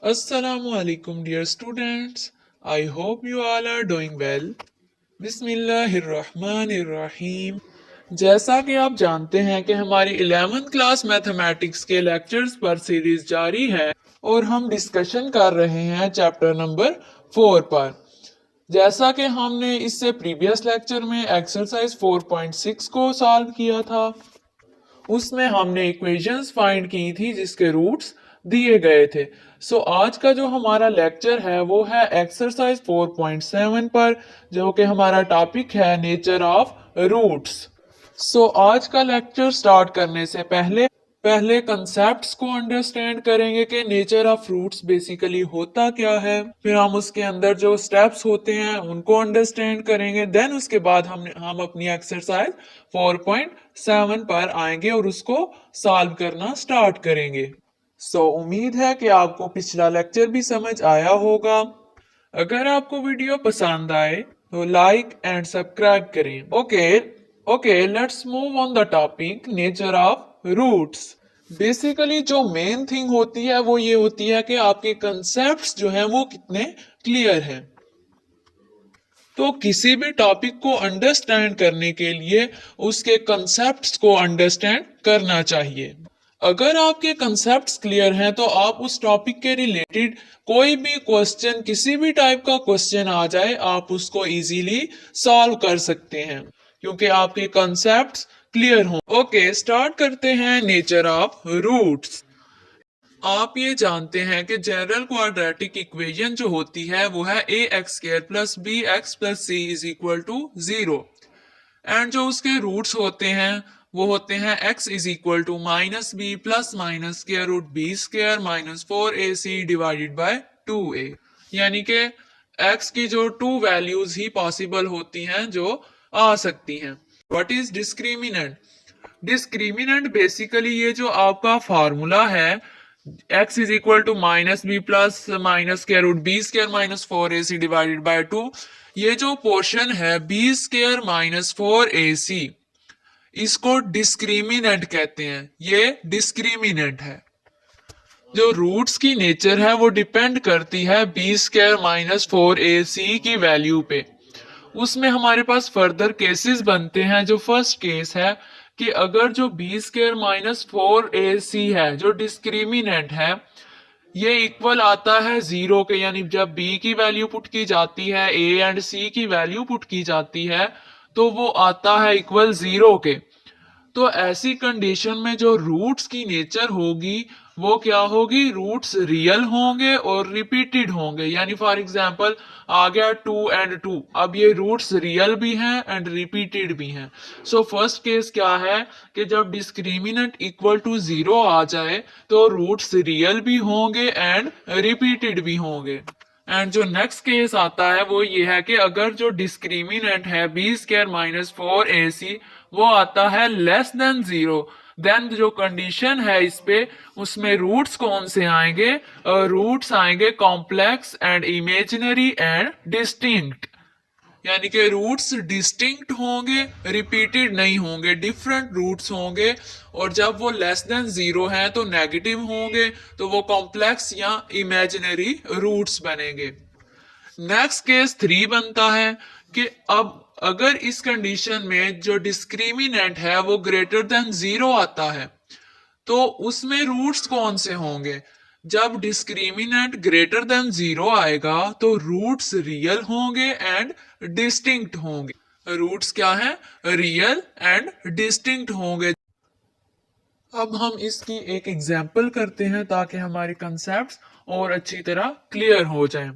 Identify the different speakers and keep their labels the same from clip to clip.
Speaker 1: Assalamu alaikum dear students. I hope you all are doing well. बिस्मिल्लाहिर्रहमानिर्रहीम। जैसा कि आप जानते हैं कि हमारी 11th क्लास मैथमेटिक्स के लेक्चर्स पर सीरीज जारी है और हम डिस्कशन कर रहे हैं चैप्टर नंबर 4 पर। जैसा कि हमने इससे प्रीवियस लेक्चर में एक्सरसाइज 4.6 को सॉल्व किया था, उसमें हमने इक्वेशंस फाइंड की थी जिसके रूट्स दिए गए थे। आज का जो हमारा लेक्चर है वो है एक्सरसाइज 4.7 पर, जो कि हमारा टॉपिक है नेचर ऑफ रूट्स। आज का लेक्चर स्टार्ट करने से पहले पहले कंसेप्ट्स को अंडरस्टैंड करेंगे कि नेचर ऑफ फ्रूट्स बेसिकली होता क्या है, फिर हम उसके अंदर जो स्टेप्स होते हैं उनको अंडरस्टैंड करेंगे। देन उसके बाद हम अपनी एक्सरसाइज 4.7 पर आएंगे और उसको सॉल्व करना स्टार्ट करेंगे। उम्मीद है कि आपको पिछला लेक्चर भी समझ आया होगा। अगर आपको वीडियो पसंद आए तो लाइक एंड सब्सक्राइब करें। Okay, let's move on the topic nature of roots. Basically जो मेन थिंग होती है वो ये होती है कि आपके कंसेप्ट्स जो हैं वो कितने क्लियर हैं। तो किसी भी टॉपिक को अंडरस्टैंड करने के लिए उसके कंसेप्ट्स को अंडरस्टैंड करना चाहिए। अगर आपके कंसेप्ट्स क्लियर हैं तो आप उस टॉपिक के रिलेटेड कोई भी क्वेश्चन, किसी भी टाइप का क्वेश्चन आ जाए, आप उसको इजीली सॉल्व कर सकते हैं क्योंकि आपके कंसेप्ट्स क्लियर हों। ओके, स्टार्ट करते हैं नेचर ऑफ रूट्स। आप ये जानते हैं कि जनरल क्वाड्रेटिक इक्वेशन जो होती है वो है a x square plus b x plus c is equal to 0 and जो उसके रूट्स होते हैं वो होते हैं x is equal to minus B plus minus square root B square minus 4ac divided by 2a। यानी कि x की जो 2 वैल्यूज ही पॉसिबल होती हैं जो आ सकती हैं। What is discriminant? Discriminant basically ये जो आपका फार्मूला है x is equal to minus B plus minus square root B square minus 4ac divided by 2, ये जो पोर्शन है बी स्क्वायर माइनस 4ac, इसको डिस्क्रिमिनेंट कहते हैं। ये डिस्क्रिमिनेंट है। जो रूट्स की नेचर है वो डिपेंड करती है बी स्क्वायर माइनस 4ac की वैल्यू पे। उसमें हमारे पास फर्दर केसेस बनते हैं। जो फर्स्ट केस है कि अगर जो बी स्क्वायर माइनस 4ac है जो डिस्क्रिमिनेंट है, ये इक्वल आता है 0 के, यानी जब b की वैल्यू पुट की जाती है, a एंड c की वैल्यू पुट की जाती है तो वो आता है इक्वल 0 के। तो ऐसी कंडीशन में जो रूट्स की नेचर होगी वो क्या होगी? रूट्स रियल होंगे और रिपीटेड होंगे। यानी फॉर एग्जांपल आ गया 2 एंड 2, अब ये रूट्स रियल भी हैं एंड रिपीटेड भी हैं। फर्स्ट केस क्या है कि जब डिस्क्रिमिनेंट इक्वल टू 0 आ जाए तो रूट्स रियल भी होंगे एंड रिपीटेड भी होंगे। एंड जो नेक्स्ट केस आता है वो ये है कि अगर जो डिस्क्रिमिनेंट है बी स्क्वायर माइनस 4ac वो आता है लेस देन 0, देन जो कंडीशन है इस पे, उसमें रूट्स कौन से आएंगे? रूट्स आएंगे complex and imaginary and distinct. यानी कि रूट्स डिस्टिंक्ट होंगे, रिपीटेड नहीं होंगे, डिफरेंट रूट्स होंगे। और जब वो लेस देन 0 है तो नेगेटिव होंगे, तो वो कॉम्प्लेक्स या इमेजिनरी रूट्स बनेंगे। नेक्स्ट केस 3 बनता है कि अब अगर इस कंडीशन में जो डिस्क्रिमिनेंट है वो ग्रेटर देन 0 आता है तो उसमें रूट्स कौन से होंगे? जब डिस्क्रिमिनेंट ग्रेटर देन 0 आएगा तो रूट्स रियल होंगे एंड डिस्टिंक्ट होंगे। रूट्स क्या है? रियल एंड डिस्टिंक्ट होंगे। अब हम इसकी एक एग्जांपल करते हैं ताकि हमारे कंसेप्ट्स और अच्छी तरह क्लियर हो जाएं,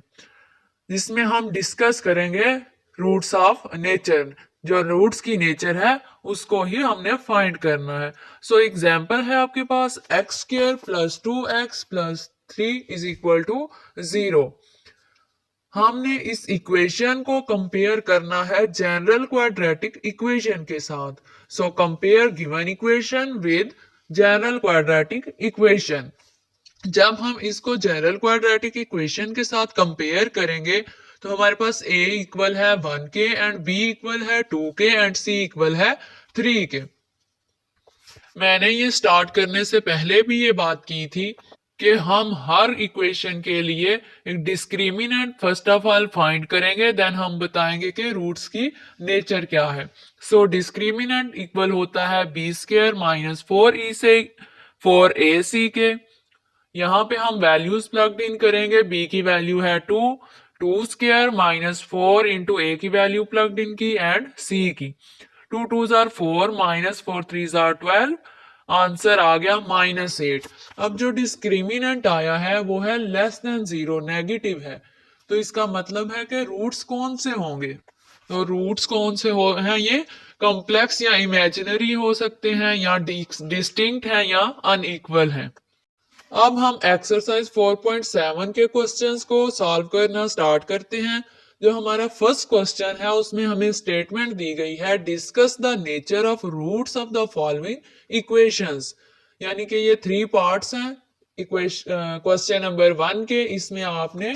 Speaker 1: जिसमें हम डिस्कस करेंगे रूट्स ऑफ नेचर। जो रूट्स की नेचर है उसको ही हमने फाइंड करना है। एग्जांपल है आपके पास x square plus 2x plus 3 is equal to 0। हमने इस इक्वेशन को कंपेयर करना है जनरल क्वाड्रेटिक इक्वेशन के साथ। Compare given equation with general quadratic equation. जब हम इसको जनरल क्वाड्रेटिक इक्वेशन के साथ कंपेयर करेंगे तो हमारे पास a इक्वल है 1 के एंड b इक्वल है 2 के एंड c इक्वल है 3 के। मैंने ये स्टार्ट करने से पहले भी ये बात की थी कि हम हर इक्वेशन के लिए एक discriminant first of all find करेंगे, देन हम बताएंगे कि रूट्स की नेचर क्या है। सो डिस्क्रिमिनेंट इक्वल होता है बी स्क्वायर माइनस 4 ई से 4ac के। यहाँ पे हम वैल्यूज प्लग इन करेंगे, बी की वैल्यू है 2, 2 स्क्वायर माइनस 4 इंटू ए की वैल्यू प्लग इन की एंड सी की। 2 2s are 4 minus 4 3s are 12, answer आ गया -8। अब जो डिस्क्रिमिनेंट आया है वो है लेस देन 0, नेगेटिव है, तो इसका मतलब है कि रूट्स कौन से होंगे। तो रूट्स कौन से हो हैं, ये कॉम्प्लेक्स या इमेजिनरी हो सकते हैं, या डिस्टिंक्ट हैं, या अनइक्वल हैं। अब हम एक्सरसाइज 4.7 के क्वेश्चंस को सॉल्व करना स्टार्ट करते हैं। जो हमारा फर्स्ट क्वेश्चन है उसमें हमें स्टेटमेंट दी गई है, discuss the nature of roots of the following equations. यानी कि ये 3 पार्ट्स हैं क्वेश्चन नंबर 1 के। इसमें आपने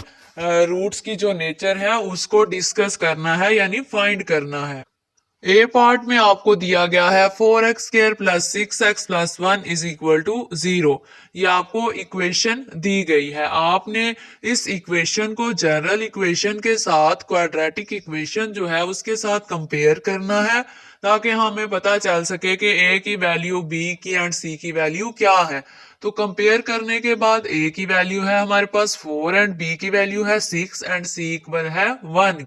Speaker 1: रूट्स की जो नेचर है उसको डिस्कस करना है, यानी फाइंड करना है। ए पार्ट में आपको दिया गया है 4x square plus 6x plus 1 is equal to 0। ये आपको इक्वेशन दी गई है। आपने इस इक्वेशन को जनरल इक्वेशन के साथ, क्वाड्रेटिक इक्वेशन जो है उसके साथ कंपेयर करना है, ताकि हमें पता चल सके कि ए की वैल्यू बी की एंड सी की वैल्यू क्या है। तो कंपेयर करने के बाद ए की वैल्यू है हमारे पास 4 एंड बी की वैल्यू है 6 एंड सी इक्वल है 1।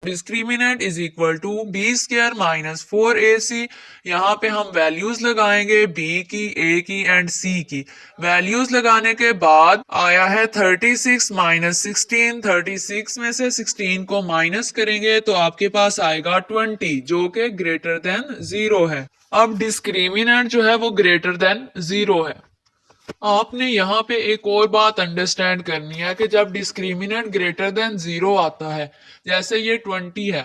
Speaker 1: Discriminant is equal to B square minus 4ac। यहाँ पे हम वैल्यूज लगाएंगे b की, a की एंड c की। वैल्यूज लगाने के बाद आया है 36 माइनस 16। 36 में से 16 को माइनस करेंगे तो आपके पास आएगा 20, जो कि ग्रेटर देन 0 है। अब डिस्क्रिमिनेंट जो है वो ग्रेटर देन 0 है। आपने यहाँ पे एक और बात अंडरस्टैंड करनी है कि जब डिस्क्रिमिनेंट ग्रेटर देन 0 आता है, जैसे ये 20 है,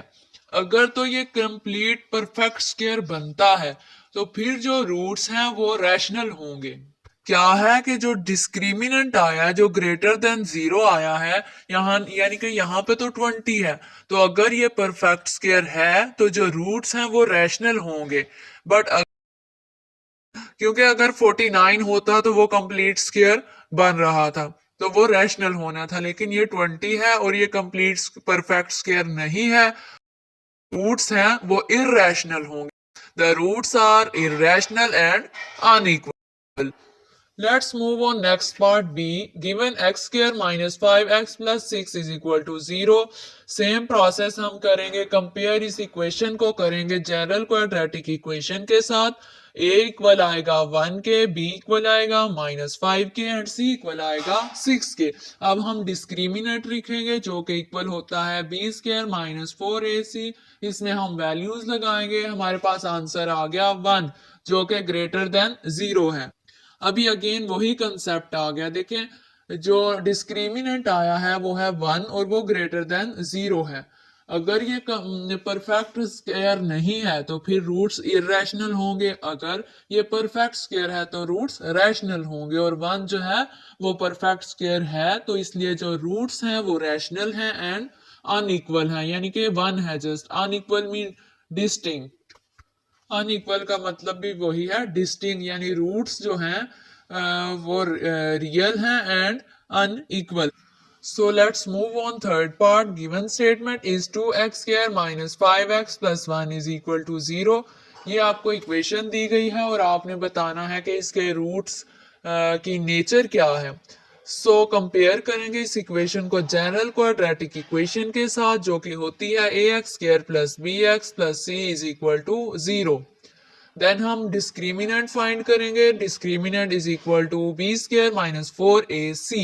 Speaker 1: अगर तो ये कंप्लीट परफेक्ट स्क्वायर बनता है तो फिर जो रूट्स हैं वो रैशनल होंगे। क्या है कि जो डिस्क्रिमिनेंट आया, जो ग्रेटर देन 0 आया है यहाँ, यानी कि यहाँ पे तो 20 है, तो अगर ये परफेक्ट स्क्वायर है तो जो रूट्स हैं वो रैशनल होंगे। बट क्योंकि अगर 49 होता तो वो कंप्लीट स्क्वायर बन रहा था, तो वो रैशनल होना था, लेकिन ये 20 है और ये कंप्लीट परफेक्ट स्क्वायर नहीं है। रूट्स हैं वो इररेशनल होंगे। The roots are irrational and unequal. Let's move on next part B. Given x square minus 5x plus 6 is equal to 0. Same process हम करेंगे, कंपेयर इस इक्वेशन को करेंगे जनरल क्वाड्रेटिक इक्वेशन के साथ। a इक्वल आएगा 1 के, b इक्वल आएगा -5 के एंड c इक्वल आएगा 6 के। अब हम डिस्क्रिमिनेंट लिखेंगे जो कि इक्वल होता है b स्क्वायर माइनस 4ac। इसमें हम वैल्यूज लगाएंगे, हमारे पास आंसर आ गया 1, जो कि ग्रेटर देन 0 है। अभी अगेन वही कंसेप्ट आ गया। देखें, जो डिस्क्रिमिनेंट आया है वो है 1 और वो ग्रेटर देन 0 है। अगर ये परफेक्ट स्क्वायर नहीं है तो फिर रूट्स इरेशनल होंगे, अगर ये परफेक्ट स्क्वायर है तो रूट्स रैशनल होंगे। और 1 जो है वो परफेक्ट स्क्वायर है, तो इसलिए जो रूट्स हैं वो रैशनल हैं एंड अनइक्वल हैं, यानी कि 1 है just. Unequal mean distinct. Unequal का मतलब भी वही है, डिस्टिंक्ट, यानी रूट्स जो हैं वो रियल हैं and unequal. So let's move on third part. Given statement is 2x square minus 5x plus 1 is equal to 0। ये आपको इक्वेशन दी गई है और आपने बताना है कि इसके रूट्स की नेचर क्या है। सो कंपेयर करेंगे इस इक्वेशन को जनरल क्वाड्रेटिक इक्वेशन के साथ, जो कि होती है ax square plus bx plus c is equal to 0। Then हम डिस्क्रिमिनेंट फाइंड करेंगे। Discriminant is equal to b square minus 4ac।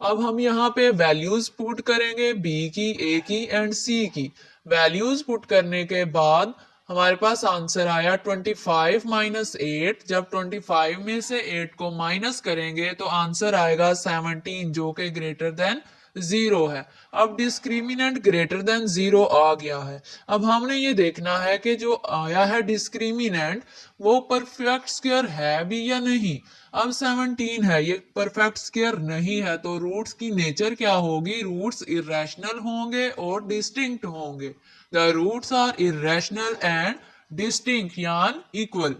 Speaker 1: अब हम यहाँ पे वैल्यूज पुट करेंगे b की, a की एंड c की। वैल्यूज पुट करने के बाद हमारे पास आंसर आया 25 माइनस 8। जब 25 में से 8 को माइनस करेंगे तो आंसर आएगा 17, जो कि ग्रेटर देन 0 है। अब डिस्क्रिमिनेंट ग्रेटर देन 0 आ गया है। अब हमने ये देखना है कि जो आया है डिस्क्रिमिनेंट वो परफेक्ट स्क्वायर है भी या नहीं। अब 17 है, ये परफेक्ट स्क्वायर नहीं है, तो रूट्स की नेचर क्या होगी? रूट्स इरेशनल होंगे और डिस्टिंक्ट होंगे। The roots are irrational and distinct यानी इक्वल।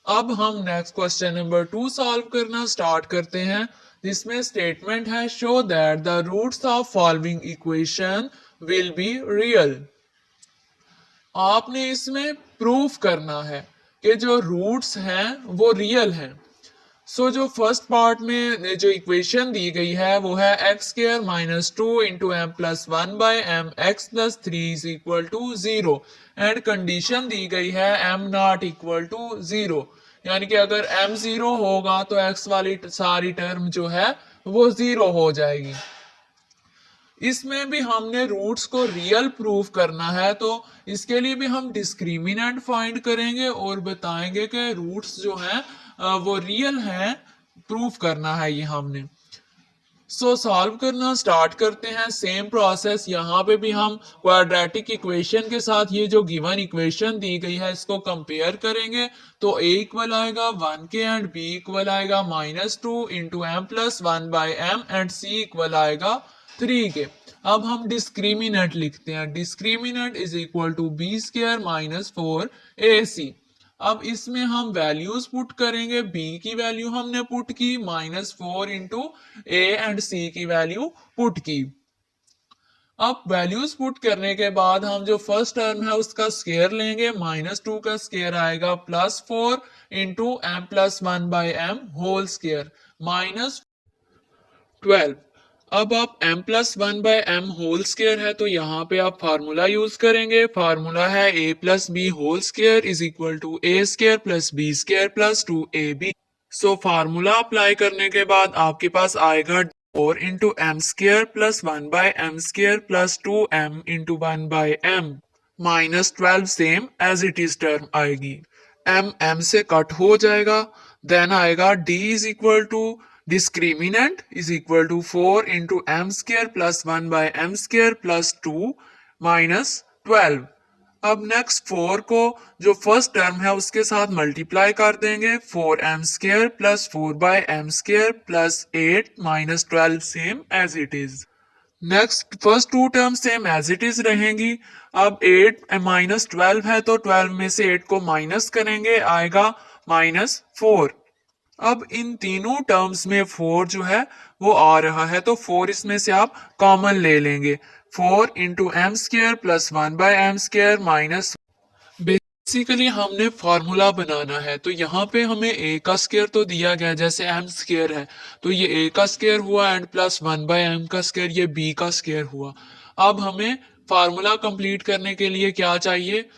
Speaker 1: अब हम नेक्स्ट क्वेश्चन नंबर 2 सॉल्व करना स्टार्ट करते हैं, जिसमें स्टेटमेंट है show that the roots of following equation will be real. आपने इसमें प्रूफ करना है कि जो रूट्स हैं वो रियल हैं। सो जो फर्स्ट पार्ट में जो इक्वेशन दी गई है वो है x square minus 2 into M plus 1/m x plus 3 is equal to 0 and condition दी गई है m नॉट इक्वल टू 0, यानी कि अगर m 0 होगा तो x वाली सारी टर्म जो है वो 0 हो जाएगी। इसमें भी हमने रूट्स को रियल प्रूफ करना है, तो इसके लिए भी हम डिस्क्रिमिनेंट फाइंड करेंगे और बताएंगे कि रूट्स जो हैं वो रियल हैं, प्रूफ करना है ये हमने। सॉल्व करना स्टार्ट करते हैं। सेम प्रोसेस यहाँ पे भी हम क्वाड्रेटिक इक्वेशन के साथ ये जो गिवन इक्वेशन दी गई है इसको कंपेयर करेंगे। तो a इक्वल आएगा 1 के एंड b इक्वल आएगा -2 into M plus 1/m and c equal आएगा 3 के। अब हम डिस्क्रिमिनेंट लिखते हैं। Discriminant is equal to b square minus 4ac। अब इसमें हम वैल्यूज पुट करेंगे। b की वैल्यू हमने पुट की -4 इंटू ए एंड c की वैल्यू पुट की। अब वैल्यूज पुट करने के बाद हम जो फर्स्ट टर्म है उसका स्क्वायर लेंगे। -2 का स्क्वायर आएगा +4 into M plus 1/m whole square -12। अब आप m plus 1/m whole square है तो यहाँ पे आप फार्मूला यूज करेंगे। फार्मूला है a plus B whole square is equal to A square plus B square plus 2ab। So formula apply करने के बाद आपके पास आएगा 4 into M square plus 1/m square plus 2m into 1/m -12 same as it is term आएगी। m से cut हो जाएगा। देन आएगा d is equal to discriminant is equal to 4 into M square plus 1/m square plus 2 -12। अब next 4 को जो first term है उसके साथ मल्टीप्लाई कर देंगे। 4m square plus 4/m square plus 8 -12 same as it is. Next first two term same as it is रहेंगी। अब 8 -12 है तो 12 में से 8 को माइनस करेंगे, आएगा -4। अब इन तीनों टर्म्स में 4 जो है वो आ रहा है तो 4 इसमें से आप कॉमन ले लेंगे। 4 into M square plus 1/m square minus. Basically हमने फार्मूला बनाना है तो यहाँ पे हमें a का स्क्वायर तो दिया गया जैसे m स्क्वायर है तो ये a का स्क्वायर हुआ एंड प्लस 1/m का स्क्वायर ये b का स्क्वायर हुआ। अब हमें फार्मूला कंप्लीट करने के लिए क्या चाहिए,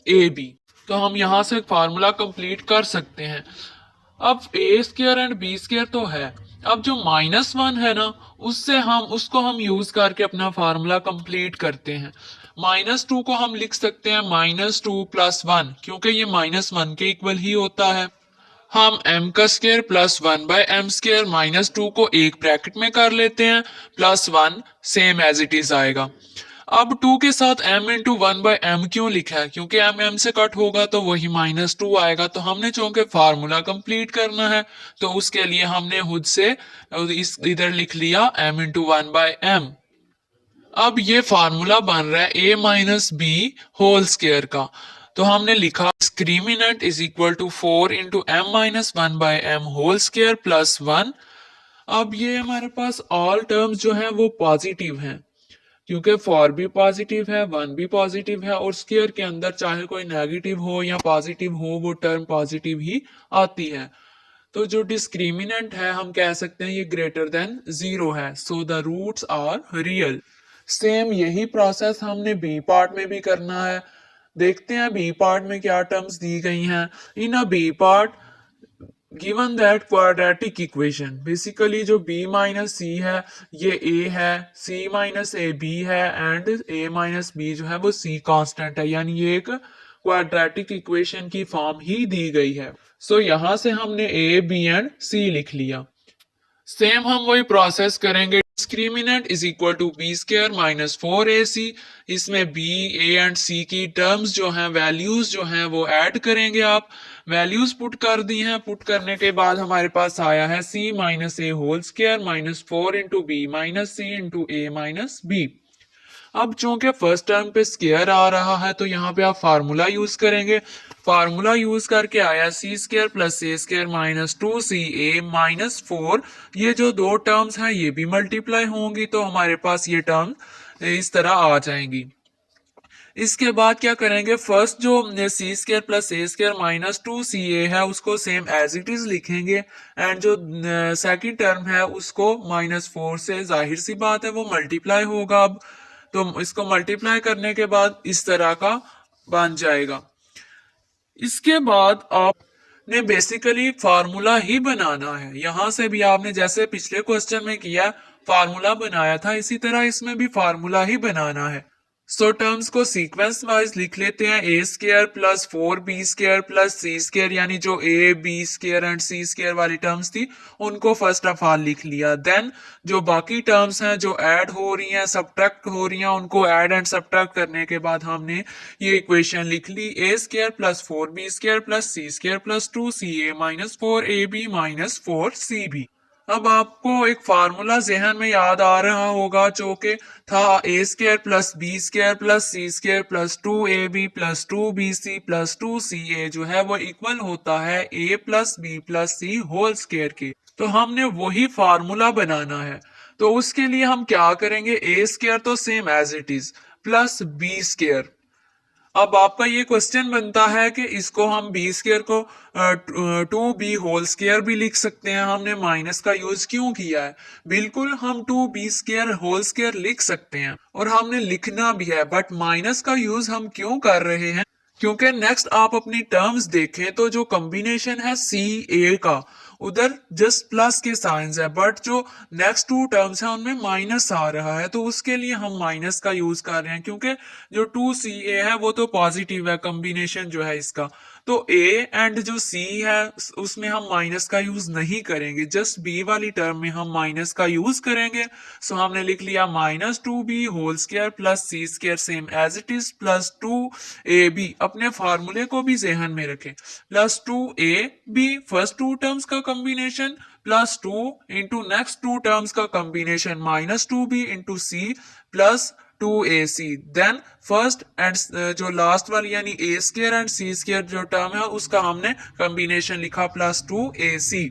Speaker 1: ab। तो हम यहाँ से फार्मूला कंप्लीट कर सकते हैं। अब ए स्क्वायर एंड बी स्क्वायर तो है। अब जो -1 है ना उसको हम यूज करके अपना फार्मूला कंप्लीट करते हैं। -2 को हम लिख सकते हैं -2 + 1 क्योंकि ये -1 के इक्वल ही होता है। हम m का स्क्वायर प्लस 1/m स्क्वायर -2 को एक ब्रैकेट में कर लेते हैं plus 1 same as it is आएगा। अब 2 के साथ m इंटू 1/m क्यों लिखा है, क्योंकि m से कट होगा तो वही -2 आएगा। तो हमने चूंकि फार्मूला कंप्लीट करना है तो उसके लिए हमने खुद से इधर लिख लिया m इंटू 1/m। अब ये फार्मूला बन रहा है a minus B whole square का। तो हमने लिखा discriminant is equal to 4 into M minus 1/m whole square plus 1। अब ये हमारे पास ऑल टर्म्स जो है वो पॉजिटिव हैं क्योंकि 4 भी पॉजिटिव है 1 भी पॉजिटिव है और स्क्वायर के अंदर चाहे कोई नेगेटिव हो या पॉजिटिव हो वो टर्म पॉजिटिव ही आती है। तो जो डिस्क्रिमिनेंट है हम कह सकते हैं ये ग्रेटर देन 0 है। So the roots are real. Same यही प्रोसेस हमने बी पार्ट में भी करना है। देखते हैं बी पार्ट में क्या टर्म्स दी गई हैं। In a b part given that quadratic equation, basically जो b माइनस सी है ये a है, c माइनस ए b है एंड a माइनस b जो है वो c कांस्टेंट है, यानी ये एक क्वाड्रेटिक इक्वेशन की फॉर्म ही दी गई है। सो यहां से हमने a b एंड c लिख लिया। सेम हम वही प्रोसेस करेंगे। Discriminant is equal to B square minus 4ac। इसमें b a एंड c की टर्म्स जो हैं वैल्यूज जो हैं वो ऐड करेंगे। आप वैल्यूज पुट कर दी हैं। पुट करने के बाद हमारे पास आया है c minus a whole square -4 into b minus c into a minus b. अब चूंकि फर्स्ट टर्म पे स्क्वायर आ रहा है तो यहाँ पे आप फार्मूला यूज करेंगे। फार्मूला यूज करके आया c square plus a square minus 2ca minus 4। ये जो दो टर्म्स हैं ये भी मल्टीप्लाई होंगी तो हमारे पास ये टर्म इस तरह आ जाएंगी। इसके बाद क्या करेंगे, फर्स्ट जो सी square plus a square minus 2ca है उसको सेम एज इट इज लिखेंगे एंड जो सेकंड टर्म है उसको -4 से जाहिर सी बात है वो मल्टीप्लाई होगा। अब तो इसको मल्टीप्लाई करने के बाद इस तरह का बन जाएगा। इसके बाद आपने बेसिकली फार्मूला ही बनाना है। यहां से भी आपने जैसे पिछले क्वेश्चन में किया फार्मूला बनाया था इसी तरह इसमें भी फार्मूला ही बनाना है। सो टर्म्स को सीक्वेंस वाइज लिख लेते हैं। A square plus 4b square plus c square यानी जो a b square and c square वाली टर्म्स थी उनको फर्स्ट ऑफ ऑल लिख लिया। देन जो बाकी टर्म्स हैं जो ऐड हो रही हैं सब्ट्रैक्ट हो रही हैं उनको ऐड एंड सब्ट्रैक्ट करने के बाद हमने ये इक्वेशन लिख ली। A square plus 4b square plus c square plus 2ca minus 4ab minus 4cb। अब आपको एक फार्मूला जहन में याद आ रहा होगा जो कि था a square plus B square plus c square plus 2ab plus 2bc plus 2ca जो है वो इक्वल होता है a plus b plus c whole square के। तो हमने वही फार्मूला बनाना है। तो उसके लिए हम क्या करेंगे, ए स्क्वायर तो same as it is plus B square. अब आपका ये क्वेश्चन बनता है कि इसको हम बी स्क्वायर को 2b होल स्क्वायर भी लिख सकते हैं। हमने माइनस का यूज क्यों किया है, बिल्कुल हम 2b स्क्वायर होल स्क्वायर लिख सकते हैं और हमने लिखना भी है, बट माइनस का यूज हम क्यों कर रहे हैं, क्योंकि नेक्स्ट आप अपनी टर्म्स देखें तो जो कॉम्बिनेशन है सी ए का उधर जस्ट प्लस के साइंस है, बट जो नेक्स्ट टू टर्म्स है उनमें माइनस आ रहा है तो उसके लिए हम माइनस का यूज कर रहे हैं क्योंकि जो 2ca है वो तो पॉजिटिव है कॉम्बिनेशन जो है इसका। तो a एंड जो c है उसमें हम माइनस का यूज नहीं करेंगे, जस्ट b वाली टर्म में हम माइनस का यूज करेंगे। सो हमने लिख लिया minus 2b whole square plus c square same as it is plus 2ab। अपने फार्मूले को भी जहन में रखें, plus 2ab first two terms का combination plus 2 into next two terms का combination minus 2b into c plus 2ac। Then first and जो लास्ट वाली यानी a square and c square जो टर्म है उसका हमने कॉम्बिनेशन लिखा प्लस 2ac।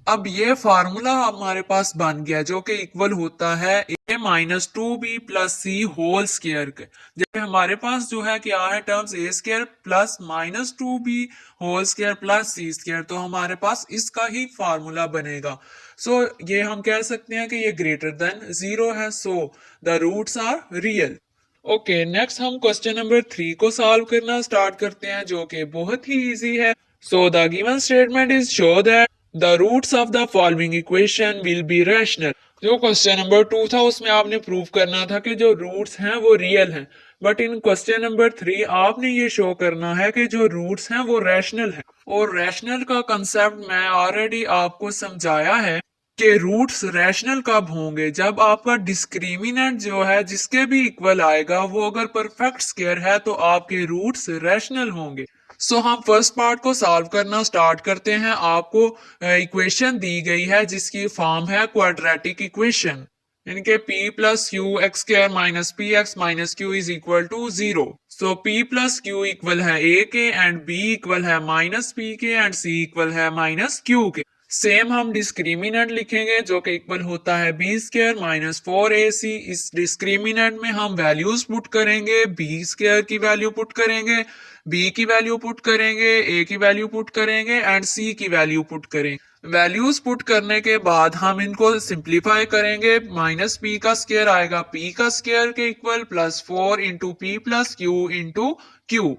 Speaker 1: अब ये फार्मूला हमारे पास बन गया जो कि इक्वल होता है a minus 2b plus c whole square के। जब हमारे पास जो है क्या है terms a square plus minus 2b whole square plus c square, तो हमारे पास इसका ही फार्मूला बनेगा। सो ये हम कह सकते हैं कि ये ग्रेटर देन 0 है, so the roots are real. Okay, next हम क्वेश्चन नंबर 3 को सॉल्व करना स्टार्ट करते हैं जो कि बहुत ही इजी है। So the given statement is show that the roots of the following equation will be rational. जो क्वेश्चन नंबर 2 था उसमें आपने प्रूव करना था कि जो रूट्स हैं वो रियल हैं, बट इन क्वेश्चन नंबर 3 आपने ये शो करना है कि जो रूट्स हैं वो रैशनल हैं। और रैशनल का कंसेप्ट मैं ऑलरेडी आपको समझाया है कि रूट्स रैशनल कब होंगे, जब आपका डिस्क्रिमिनेंट जो है जिसके भी इक्वल आएगा वो अगर परफेक्ट स्क्वायर है तो आपके रूट्स रैशनल होंगे। सो हम फर्स्ट पार्ट को सॉल्व करना स्टार्ट करते हैं। आपको इक्वेशन दी गई है जिसकी फॉर्म है क्वाड्रेटिक इक्वेशन, इनके p plus Q X square minus P X minus Q is equal to 0। So p plus Q equal है a के एंड b इक्वल है माइनस p के एंड c इक्वल है माइनस q के। Same हम discriminant लिखेंगे जो कि इक्वल होता है b स्क्वायर माइनस 4ac। इस डिस्क्रिमिनेंट में हम वैल्यूज पुट करेंगे, b स्क्वायर की वैल्यू पुट करेंगे, b की वैल्यू पुट करेंगे, a की वैल्यू पुट करेंगे एंड c की वैल्यू पुट करेंगे। वैल्यूज पुट करने के बाद हम इनको सिंप्लीफाई करेंगे, माइनस p का स्क्वायर आएगा p का स्क्वायर के equal plus 4 into p plus q into q.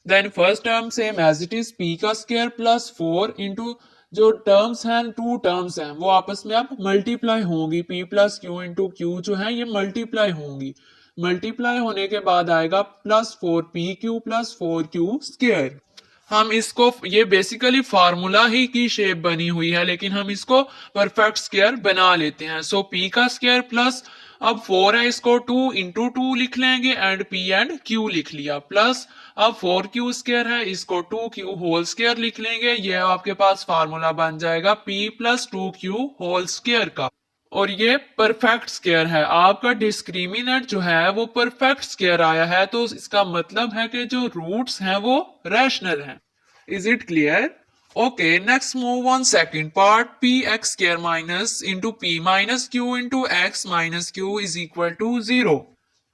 Speaker 1: Then first term same as it is p का स्क्वायर प्लस 4 इंटू जो टर्म्स हैं टू टर्म्स हैं वो आपस में अब मल्टीप्लाई होंगी, p plus q into Q जो है ये मल्टीप्लाई होंगी। मल्टीप्लाई होने के बाद आएगा plus 4pq plus 4q square. हम इसको, ये बेसिकली फार्मूला ही की शेप बनी हुई है लेकिन हम इसको परफेक्ट स्क्वायर बना लेते हैं। सो p का स्क्वायर प्लस अब 4 है इसको 2 इंटू 2 लिख लेंगे एंड p एंड q लिख लिया, प्लस अब 4q स्क्वायर है इसको 2q होल स्क्वायर लिख लेंगे। ये आपके पास फार्मूला बन जाएगा p plus 2q whole square का। और ये परफेक्ट स्क्वायर है। आपका डिस्क्रिमिनेंट जो है वो परफेक्ट स्क्वायर आया है, तो इसका मतलब है कि जो रूट्स हैं वो रैशनल हैं। Is it clear? Okay, next move on second part. P x square minus into p minus q into x minus Q is equal to 0।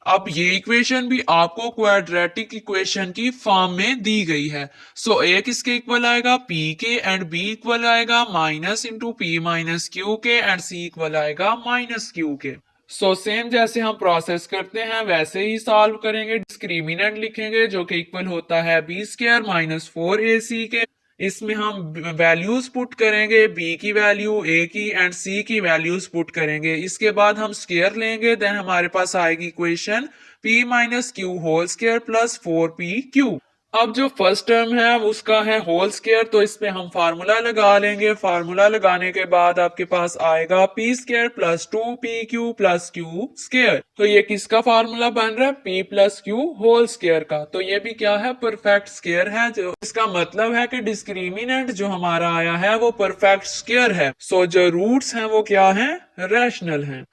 Speaker 1: अब ये इक्वेशन भी आपको क्वाड्रेटिक इक्वेशन की फॉर्म में दी गई है। सो ए किसके इक्वल आएगा? पी के, एंड बी इक्वल आएगा minus into p minus Q के, एंड सी इक्वल आएगा माइनस क्यू के। सो सेम जैसे हम प्रोसेस करते हैं वैसे ही सॉल्व करेंगे। डिस्क्रिमिनेंट लिखेंगे जो कि इक्वल होता है बी स्क्वायर माइनस 4ac के। इसमें हम वैल्यूज पुट करेंगे, बी की वैल्यू, ए की एंड सी की वैल्यूज पुट करेंगे। इसके बाद हम स्क्वायर लेंगे, देन हमारे पास आएगी equation p minus q whole square plus 4pq। अब जो फर्स्ट टर्म है उसका है होल स्क्वायर, तो इसमें हम फार्मूला लगा लेंगे। फार्मूला लगाने के बाद आपके पास आएगा p square plus 2pq plus q square. तो ये किसका फार्मूला बन रहा है? p plus q whole square का। तो ये भी क्या है? परफेक्ट स्क्वायर है। जो इसका मतलब है कि डिस्क्रिमिनेंट जो हमारा आया है वो परफेक्ट स्क्वायर है। सो जो रूट्स हैं वो क्या हैं? रैशनल हैं।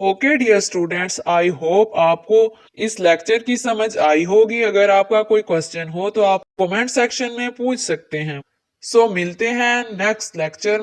Speaker 1: Okay dear students, I hope आपको इस लेक्चर की समझ आई होगी। अगर आपका कोई क्वेश्चन हो तो आप कमेंट सेक्शन में पूछ सकते हैं। सो मिलते हैं नेक्स्ट लेक्चर में।